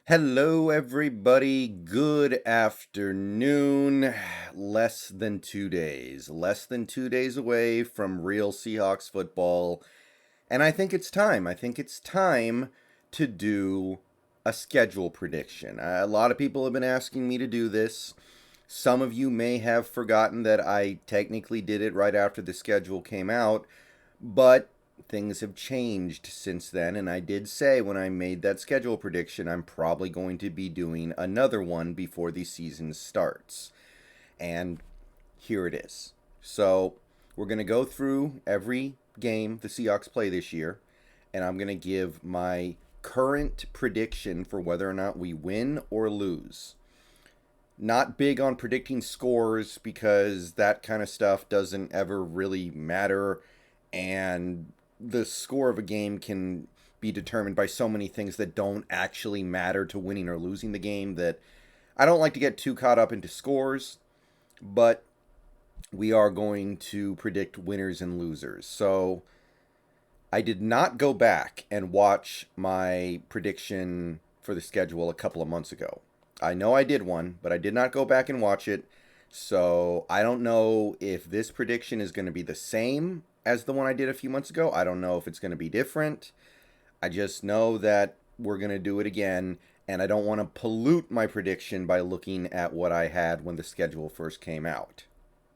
Hello, everybody. Good afternoon. Less than 2 days. Less than 2 days away from real Seahawks football. And I think it's time. I think it's time to do a schedule prediction. A lot of people have been asking me to do this. Some of you may have forgotten that I technically did it right after the schedule came out, but things have changed since then, and I did say when I made that schedule prediction I'm probably going to be doing another one before the season starts. And here it is. So we're going to go through every game the Seahawks play this year, and I'm going to give my current prediction for whether or not we win or lose. Not big on predicting scores because that kind of stuff doesn't ever really matter, and the score of a game can be determined by so many things that don't actually matter to winning or losing the game that I don't like to get too caught up into scores, but we are going to predict winners and losers. So I did not go back and watch my prediction for the schedule a couple of months ago. I know I did one, but I did not go back and watch it. So I don't know if this prediction is going to be the same as the one I did a few months ago. I don't know if it's going to be different. I just know that we're going to do it again, and I don't want to pollute my prediction by looking at what I had when the schedule first came out.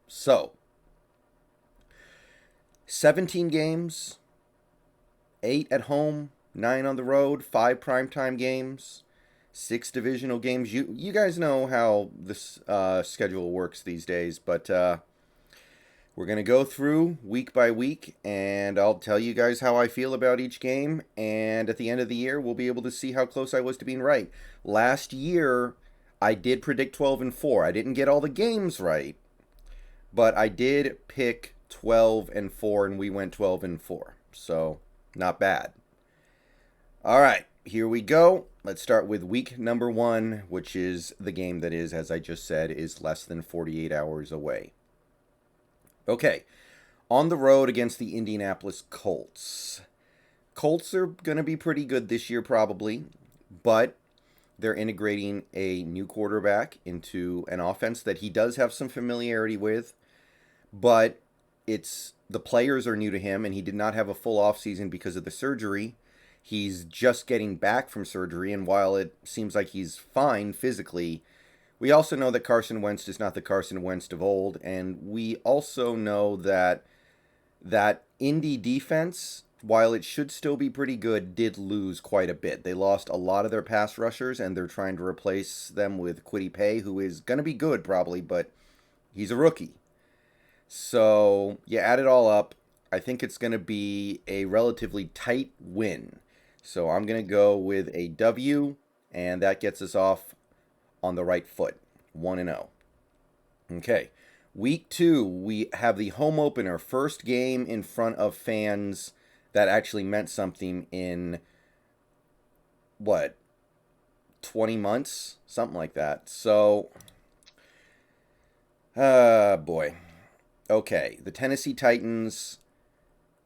So, 17 games, 8 at home, 9 on the road, 5 primetime games, 6 divisional games. You guys know how this schedule works these days, but we're going to go through week by week, and I'll tell you guys how I feel about each game, and at the end of the year, we'll be able to see how close I was to being right. Last year, I did predict 12-4. I didn't get all the games right, but I did pick 12-4, and we went 12-4, so not bad. All right, here we go. Let's start with week number 1, which is the game that is, as I just said, is less than 48 hours away. Okay, on the road against the Indianapolis Colts. Colts are going to be pretty good this year probably, but they're integrating a new quarterback into an offense that he does have some familiarity with, but the players are new to him, and he did not have a full offseason because of the surgery. He's just getting back from surgery, and while it seems like he's fine physically, we also know that Carson Wentz is not the Carson Wentz of old, and we also know that Indy defense, while it should still be pretty good, did lose quite a bit. They lost a lot of their pass rushers, and they're trying to replace them with Kwity Paye, who is going to be good probably, but he's a rookie. So you add it all up, I think it's going to be a relatively tight win. So I'm going to go with a W, and that gets us off on the right foot, 1-0. Okay, week 2, we have the home opener, first game in front of fans that actually meant something in, 20 months? Something like that. So, boy. Okay, the Tennessee Titans,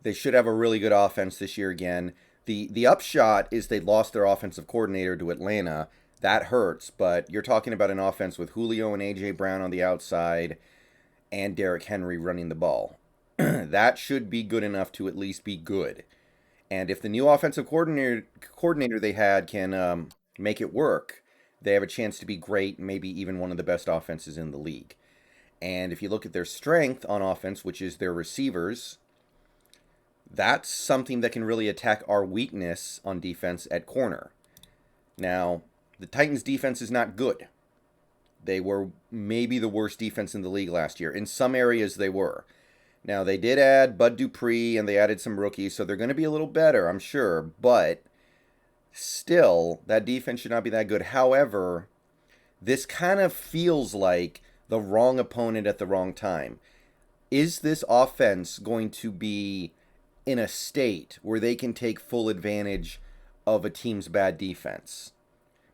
they should have a really good offense this year again. The upshot is they lost their offensive coordinator to Atlanta. That hurts, but you're talking about an offense with Julio and A.J. Brown on the outside and Derrick Henry running the ball. That should be good enough to at least be good. And if the new offensive coordinator they had can make it work, they have a chance to be great, maybe even one of the best offenses in the league. And if you look at their strength on offense, which is their receivers, that's something that can really attack our weakness on defense at corner. Now, the Titans' defense is not good. They were maybe the worst defense in the league last year. In some areas, they were. Now, they did add Bud Dupree, and they added some rookies, so they're going to be a little better, I'm sure. But still, that defense should not be that good. However, this kind of feels like the wrong opponent at the wrong time. Is this offense going to be in a state where they can take full advantage of a team's bad defense?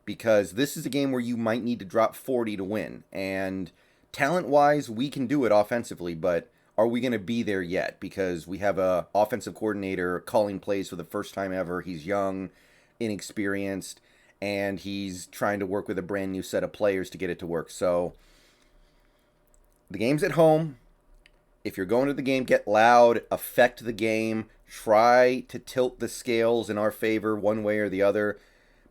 Because this is a game where you might need to drop 40 to win. And talent-wise, we can do it offensively, but are we going to be there yet? Because we have a offensive coordinator calling plays for the first time ever. He's young, inexperienced, and he's trying to work with a brand new set of players to get it to work. So the game's at home. If you're going to the game, get loud, affect the game, try to tilt the scales in our favor one way or the other.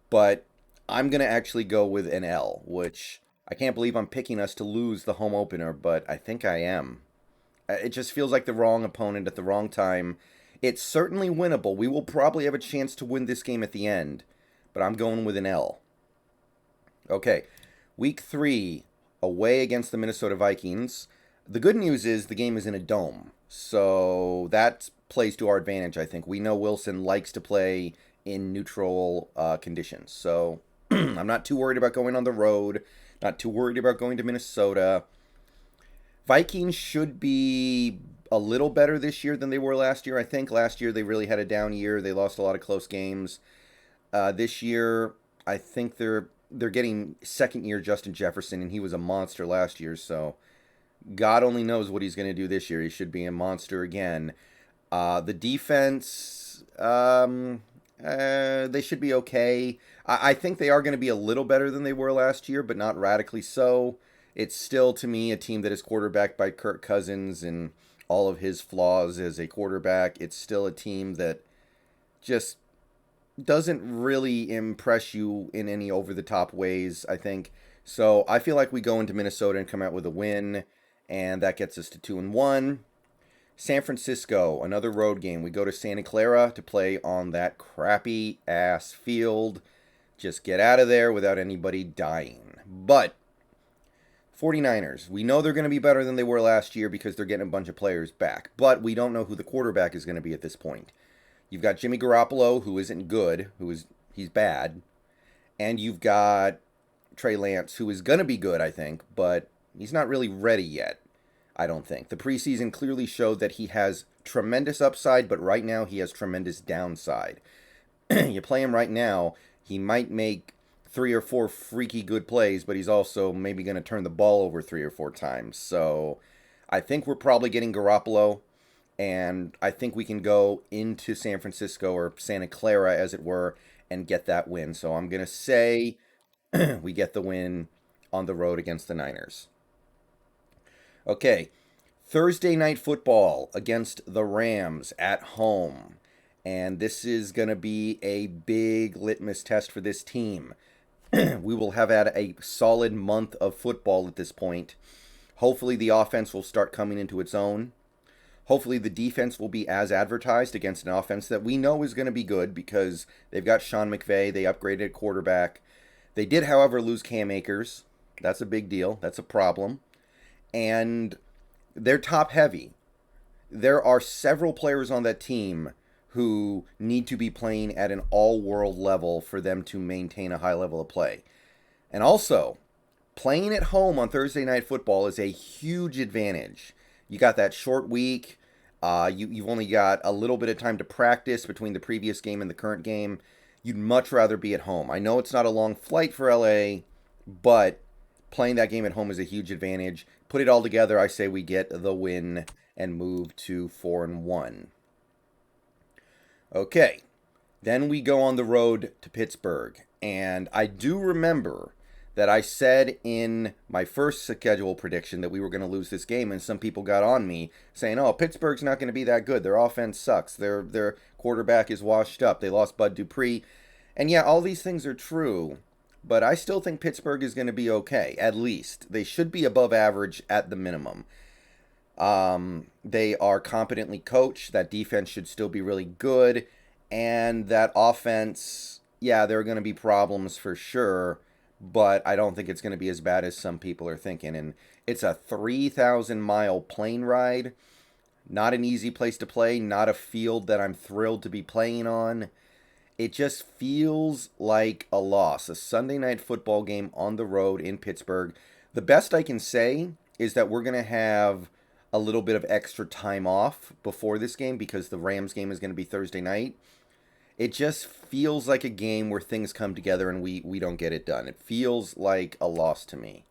But I'm going to actually go with an L, which I can't believe I'm picking us to lose the home opener, but I think I am. It just feels like the wrong opponent at the wrong time. It's certainly winnable. We will probably have a chance to win this game at the end, but I'm going with an L. Okay, week 3, away against the Minnesota Vikings. The good news is the game is in a dome, so that plays to our advantage, I think. We know Wilson likes to play in neutral conditions, so I'm not too worried about going on the road, not too worried about going to Minnesota. Vikings should be a little better this year than they were last year. I think last year they really had a down year. They lost a lot of close games. This year, I think they're getting second year Justin Jefferson, and he was a monster last year. So God only knows what he's going to do this year. He should be a monster again. The defense, they should be okay. I think they are going to be a little better than they were last year, but not radically so. It's still, to me, a team that is quarterbacked by Kirk Cousins and all of his flaws as a quarterback. It's still a team that just doesn't really impress you in any over-the-top ways, I think. So I feel like we go into Minnesota and come out with a win, and that gets us to 2-1. San Francisco, another road game. We go to Santa Clara to play on that crappy-ass field. Just get out of there without anybody dying. But 49ers, we know they're going to be better than they were last year because they're getting a bunch of players back. But we don't know who the quarterback is going to be at this point. You've got Jimmy Garoppolo, who isn't good, he's bad. And you've got Trey Lance, who is going to be good, I think, but he's not really ready yet, I don't think. The preseason clearly showed that he has tremendous upside, but right now he has tremendous downside. You play him right now, he might make 3 or 4 freaky good plays, but he's also maybe going to turn the ball over 3 or 4 times. So I think we're probably getting Garoppolo, and I think we can go into San Francisco, or Santa Clara as it were, and get that win. So I'm going to say we get the win on the road against the Niners. Okay, Thursday night football against the Rams at home. And this is going to be a big litmus test for this team. We will have had a solid month of football at this point. Hopefully the offense will start coming into its own. Hopefully the defense will be as advertised against an offense that we know is going to be good because they've got Sean McVay. They upgraded at quarterback. They did, however, lose Cam Akers. That's a big deal. That's a problem. And they're top heavy. There are several players on that team who need to be playing at an all-world level for them to maintain a high level of play. And also, playing at home on Thursday Night Football is a huge advantage. You got that short week. You've only got a little bit of time to practice between the previous game and the current game. You'd much rather be at home. I know it's not a long flight for LA, but playing that game at home is a huge advantage. Put it all together, I say we get the win and move to 4-1. Okay, then we go on the road to Pittsburgh. And I do remember that I said in my first schedule prediction that we were going to lose this game, and some people got on me saying, oh, Pittsburgh's not going to be that good. Their offense sucks. Their quarterback is washed up. They lost Bud Dupree. And yeah, all these things are true, but I still think Pittsburgh is going to be okay, at least. They should be above average at the minimum. They are competently coached. That defense should still be really good. And that offense, yeah, there are going to be problems for sure, but I don't think it's going to be as bad as some people are thinking. And it's a 3,000-mile plane ride. Not an easy place to play. Not a field that I'm thrilled to be playing on. It just feels like a loss. A Sunday night football game on the road in Pittsburgh. The best I can say is that we're going to have a little bit of extra time off before this game because the Rams game is going to be Thursday night. It just feels like a game where things come together and we don't get it done. It feels like a loss to me.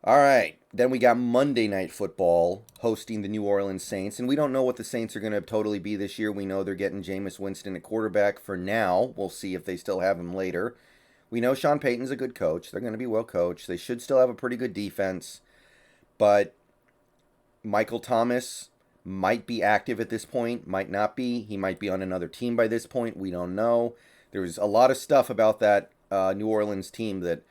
All right. Then we got Monday Night Football hosting the New Orleans Saints. And we don't know what the Saints are going to totally be this year. We know they're getting Jameis Winston at quarterback for now. We'll see if they still have him later. We know Sean Payton's a good coach. They're going to be well coached. They should still have a pretty good defense. But Michael Thomas might be active at this point, might not be. He might be on another team by this point. We don't know. There's a lot of stuff about that New Orleans team that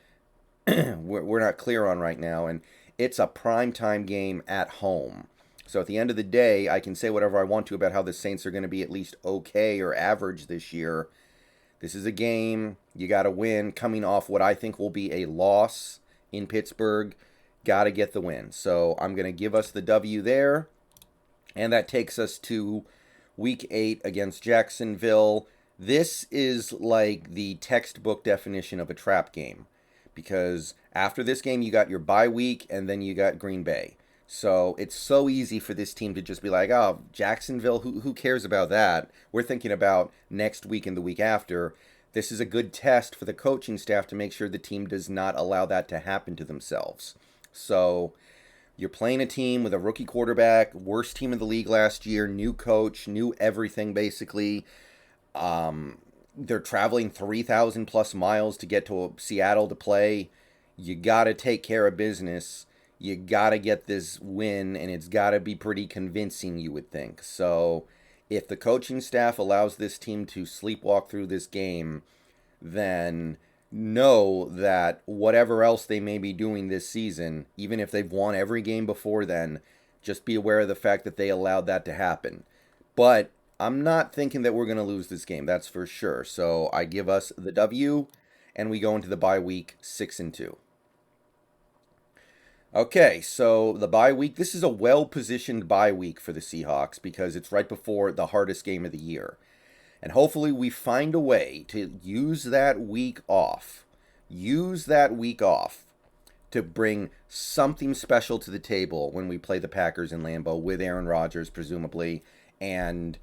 we're not clear on right now. And it's a primetime game at home. So at the end of the day, I can say whatever I want to about how the Saints are going to be at least okay or average this year. This is a game you got to win coming off what I think will be a loss in Pittsburgh. Got to get the win. So I'm going to give us the W there. And that takes us to Week 8 against Jacksonville. This is like the textbook definition of a trap game. Because after this game, you got your bye week, and then you got Green Bay. So it's so easy for this team to just be like, oh, Jacksonville, who cares about that? We're thinking about next week and the week after. This is a good test for the coaching staff to make sure the team does not allow that to happen to themselves. So you're playing a team with a rookie quarterback, worst team in the league last year, new coach, new everything basically. They're traveling 3,000 plus miles to get to Seattle to play. You got to take care of business. You got to get this win, and it's got to be pretty convincing, you would think. So if the coaching staff allows this team to sleepwalk through this game, then know that whatever else they may be doing this season, even if they've won every game before then, just be aware of the fact that they allowed that to happen. But I'm not thinking that we're going to lose this game, that's for sure. So I give us the W, and we go into the bye week 6-2. Okay, so the bye week, this is a well-positioned bye week for the Seahawks because it's right before the hardest game of the year. And hopefully we find a way to use that week off. Use that week off to bring something special to the table when we play the Packers in Lambeau with Aaron Rodgers, presumably. And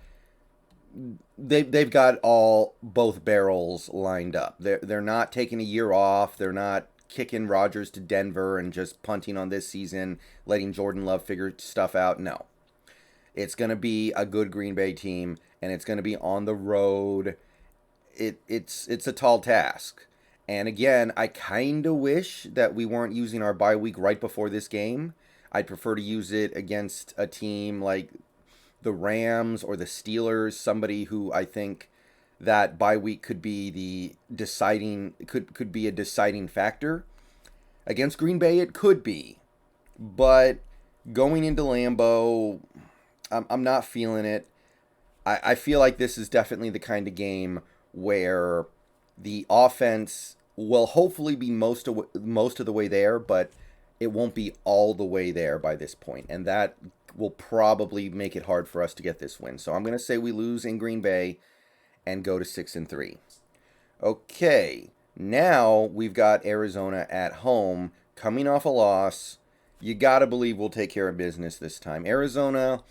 they've got both barrels lined up. They're not taking a year off. They're not kicking Rodgers to Denver and just punting on this season, letting Jordan Love figure stuff out. No. It's going to be a good Green Bay team, and it's going to be on the road. It's a tall task. And again, I kind of wish that we weren't using our bye week right before this game. I'd prefer to use it against a team like the Rams or the Steelers, somebody who I think that bye week could be could be a deciding factor. Against Green Bay, it could be. But going into Lambeau, I'm not feeling it. I feel like this is definitely the kind of game where the offense will hopefully be most of the way there, but it won't be all the way there by this point. And that will probably make it hard for us to get this win. So I'm going to say we lose in Green Bay and go to 6-3. Okay, now we've got Arizona at home coming off a loss. You got to believe we'll take care of business this time. Arizona,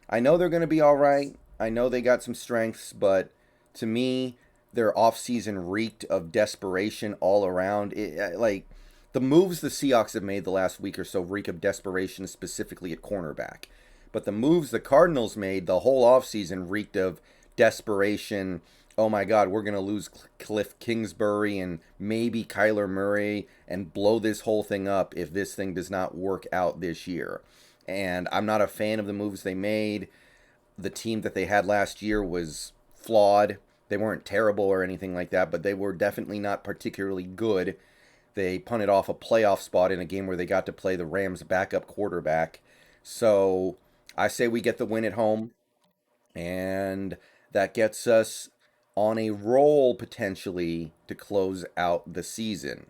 I know they're going to be all right. I know they got some strengths, but to me, their offseason reeked of desperation all around. Like, the moves the Seahawks have made the last week or so reek of desperation, specifically at cornerback. But the moves the Cardinals made the whole offseason reeked of desperation. Oh my God, we're going to lose Cliff Kingsbury and maybe Kyler Murray and blow this whole thing up if this thing does not work out this year. And I'm not a fan of the moves they made. The team that they had last year was flawed. They weren't terrible or anything like that, but they were definitely not particularly good. They punted off a playoff spot in a game where they got to play the Rams' backup quarterback. So I say we get the win at home, and that gets us on a roll potentially to close out the season.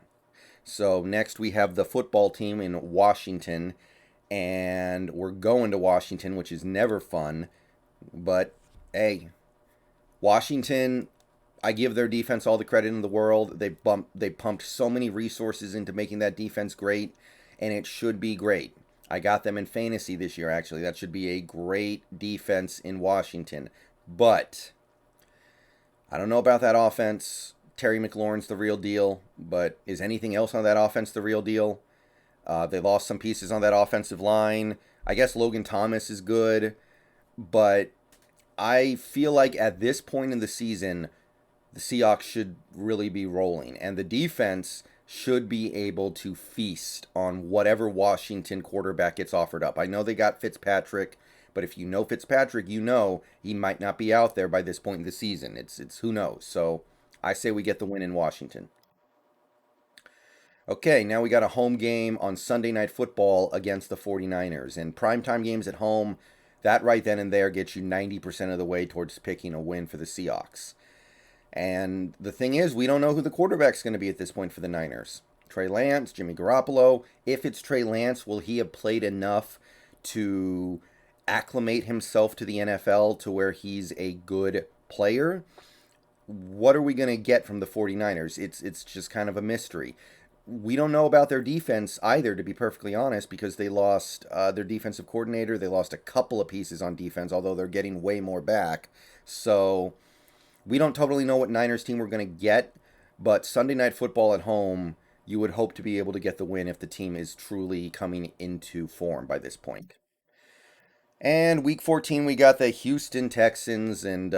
So next we have the football team in Washington, and we're going to Washington, which is never fun. But, hey, Washington, I give their defense all the credit in the world. They pumped so many resources into making that defense great, and it should be great. I got them in fantasy this year, actually. That should be a great defense in Washington. But I don't know about that offense. Terry McLaurin's the real deal, but is anything else on that offense the real deal? They lost some pieces on that offensive line. I guess Logan Thomas is good, but I feel like at this point in the season, the Seahawks should really be rolling, and the defense should be able to feast on whatever Washington quarterback gets offered up. I know they got Fitzpatrick, but if you know Fitzpatrick, you know he might not be out there by this point in the season. It's who knows. So I say we get the win in Washington. Okay, now we got a home game on Sunday Night Football against the 49ers. And primetime games at home, that right then and there gets you 90% of the way towards picking a win for the Seahawks. And the thing is, we don't know who the quarterback's going to be at this point for the Niners. Trey Lance, Jimmy Garoppolo. If it's Trey Lance, will he have played enough to acclimate himself to the NFL to where he's a good player? What are we going to get from the 49ers? It's just kind of a mystery. We don't know about their defense either, to be perfectly honest, because they lost their defensive coordinator. They lost a couple of pieces on defense, although they're getting way more back. So we don't totally know what Niners team we're going to get, but Sunday Night Football at home, you would hope to be able to get the win if the team is truly coming into form by this point. And week 14, we got the Houston Texans, and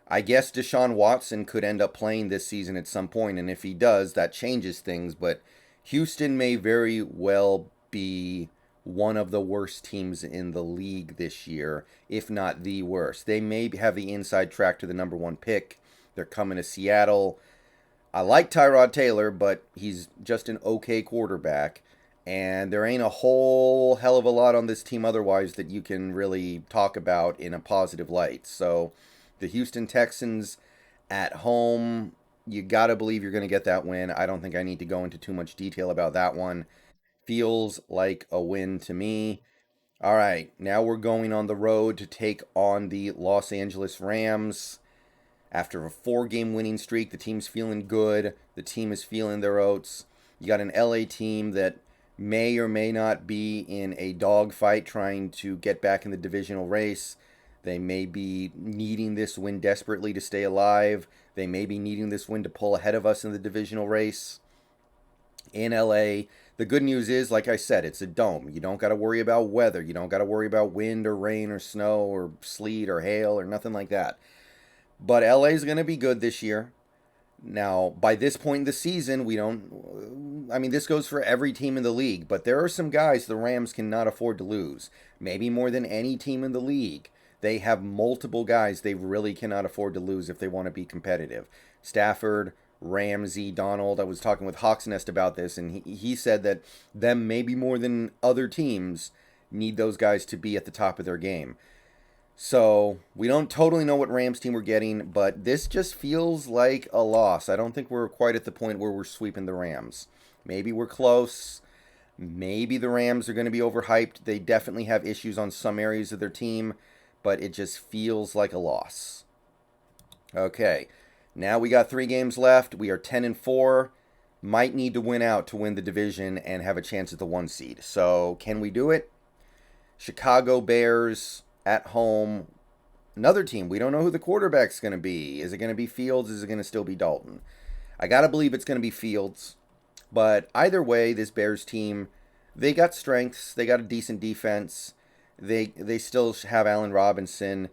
I guess Deshaun Watson could end up playing this season at some point, and if he does, that changes things. But Houston may very well be one of the worst teams in the league this year, if not the worst. They may have the inside track to the number one pick. They're coming to Seattle. I like Tyrod Taylor, but he's just an okay quarterback. And there ain't a whole hell of a lot on this team otherwise that you can really talk about in a positive light. So the Houston Texans at home, you got to believe you're going to get that win. I don't think I need to go into too much detail about that one. Feels like a win to me. All right, now we're going on the road to take on the Los Angeles Rams. After a 4-game winning streak, the team's feeling good. The team is feeling their oats. You got an LA team that may or may not be in a dogfight trying to get back in the divisional race. They may be needing this win desperately to stay alive. They may be needing this win to pull ahead of us in the divisional race in LA. The good news is, like I said, it's a dome. You don't got to worry about weather. You don't got to worry about wind or rain or snow or sleet or hail or nothing like that. But LA is going to be good this year. Now, by this point in the season, we don't. I mean, this goes for every team in the league, but there are some guys the Rams cannot afford to lose. Maybe more than any team in the league. They have multiple guys they really cannot afford to lose if they want to be competitive. Stafford, Ramsey, Donald. I was talking with Hawks Nest about this, and he said that them, maybe more than other teams, need those guys to be at the top of their game. So we don't totally know what Rams team we're getting, but this just feels like a loss. I don't think we're quite at the point where we're sweeping the Rams. Maybe we're close. Maybe the Rams are going to be overhyped. They definitely have issues on some areas of their team, but it just feels like a loss. Okay, now we got 3 games left. We are 10-4. Might need to win out to win the division and have a chance at the 1 seed. So can we do it? Chicago Bears at home. Another team. We don't know who the quarterback's going to be. Is it going to be Fields? Is it going to still be Dalton? I got to believe it's going to be Fields. But either way, this Bears team, they got strengths. They got a decent defense. They still have Allen Robinson.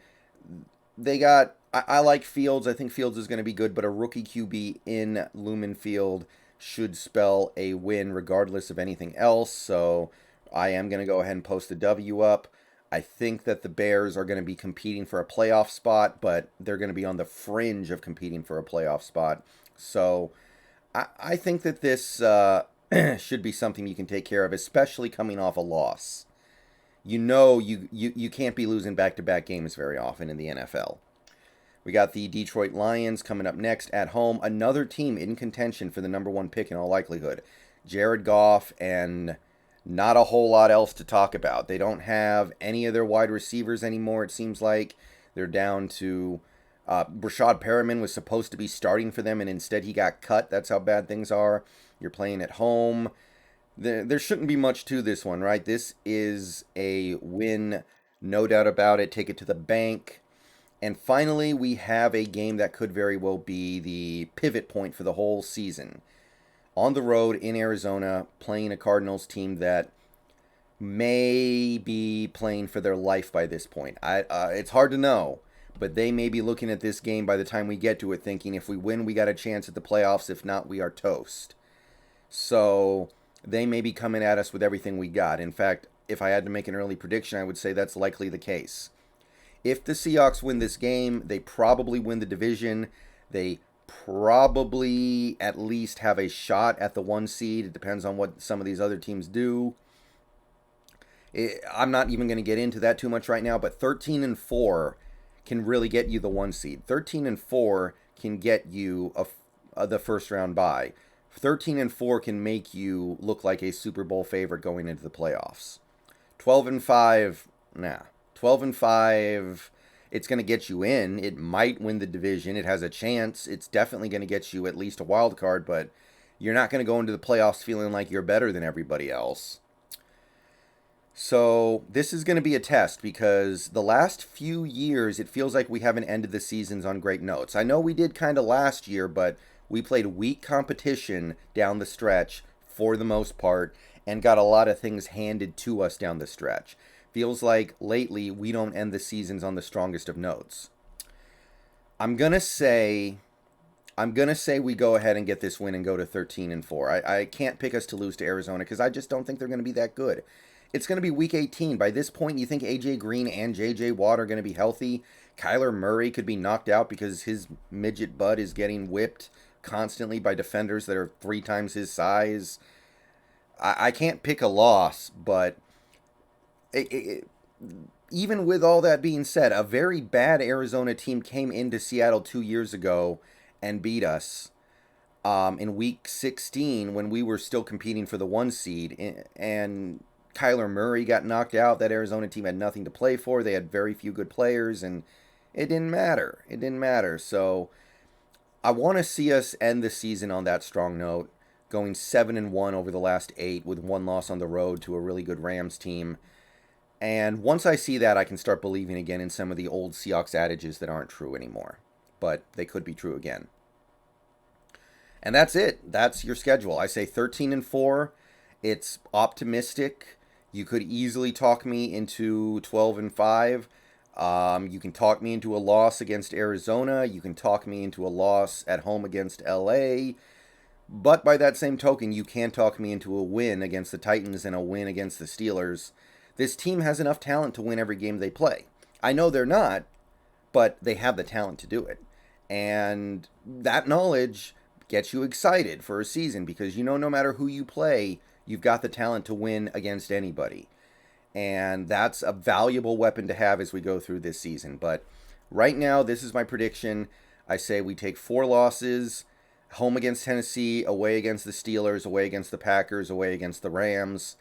They got. I like Fields. I think Fields is going to be good, but a rookie QB in Lumen Field should spell a win regardless of anything else. So I am going to go ahead and post the W up. I think that the Bears are going to be competing for a playoff spot, but they're going to be on the fringe of competing for a playoff spot. So I think that this should be something you can take care of, especially coming off a loss. You know you can't be losing back-to-back games very often in the NFL. We got the Detroit Lions coming up next at home. Another team in contention for the number 1 pick in all likelihood. Jared Goff, and not a whole lot else to talk about. They don't have any of their wide receivers anymore, it seems like. They're down to Brashad Perriman was supposed to be starting for them, and instead he got cut. That's how bad things are. You're playing at home. There shouldn't be much to this one, right? This is a win, no doubt about it. Take it to the bank. And finally, we have a game that could very well be the pivot point for the whole season. on the road in Arizona, playing a Cardinals team that may be playing for their life by this point. It's hard to know, but they may be looking at this game by the time we get to it thinking if we win, we got a chance at the playoffs. If not, we are toast. So they may be coming at us with everything we got. In fact, if I had to make an early prediction, I would say that's likely the case. If the Seahawks win this game, they probably win the division. They probably at least have a shot at the 1 seed. It depends on what some of these other teams do. I'm not even going to get into that too much right now, but 13-4 can really get you the 1 seed. 13-4 can get you the first round bye. 13-4 can make you look like a Super Bowl favorite going into the playoffs. 12-5, nah. 12-5, it's going to get you in. It might win the division. It has a chance. It's definitely going to get you at least a wild card, but you're not going to go into the playoffs feeling like you're better than everybody else. So this is going to be a test because the last few years, it feels like we haven't ended the seasons on great notes. I know we did kind of last year, but we played weak competition down the stretch for the most part and got a lot of things handed to us down the stretch. Feels like lately we don't end the seasons on the strongest of notes. I'm going to say we go ahead and get this win and go to 13-4. I can't pick us to lose to Arizona because I just don't think they're going to be that good. It's going to be week 18. By this point, you think A.J. Green and J.J. Watt are going to be healthy? Kyler Murray could be knocked out because his midget butt is getting whipped constantly by defenders that are 3 times his size. I can't pick a loss, but even with all that being said, a very bad Arizona team came into Seattle 2 years ago and beat us in week 16 when we were still competing for the 1 seed. And Kyler Murray got knocked out. That Arizona team had nothing to play for. They had very few good players, and it didn't matter. It didn't matter. So I want to see us end the season on that strong note, going 7-1 over the last 8 with 1 loss on the road to a really good Rams team. And once I see that, I can start believing again in some of the old Seahawks adages that aren't true anymore. But they could be true again. And that's it. That's your schedule. I say 13-4. It's optimistic. You could easily talk me into 12-5. You can talk me into a loss against Arizona. You can talk me into a loss at home against LA. But by that same token, you can talk me into a win against the Titans and a win against the Steelers. This team has enough talent to win every game they play. I know they're not, but they have the talent to do it. And that knowledge gets you excited for a season because you know no matter who you play, you've got the talent to win against anybody. And that's a valuable weapon to have as we go through this season. But right now, this is my prediction. I say we take 4 losses, home against Tennessee, away against the Steelers, away against the Packers, away against the Rams.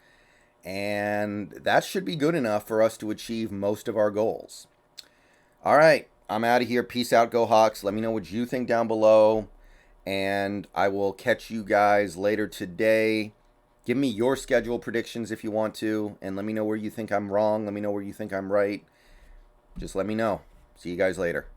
And that should be good enough for us to achieve most of our goals. All right, I'm out of here. Peace out, go Hawks. Let me know what you think down below. And I will catch you guys later today. Give me your schedule predictions if you want to. And let me know where you think I'm wrong. Let me know where you think I'm right. Just let me know. See you guys later.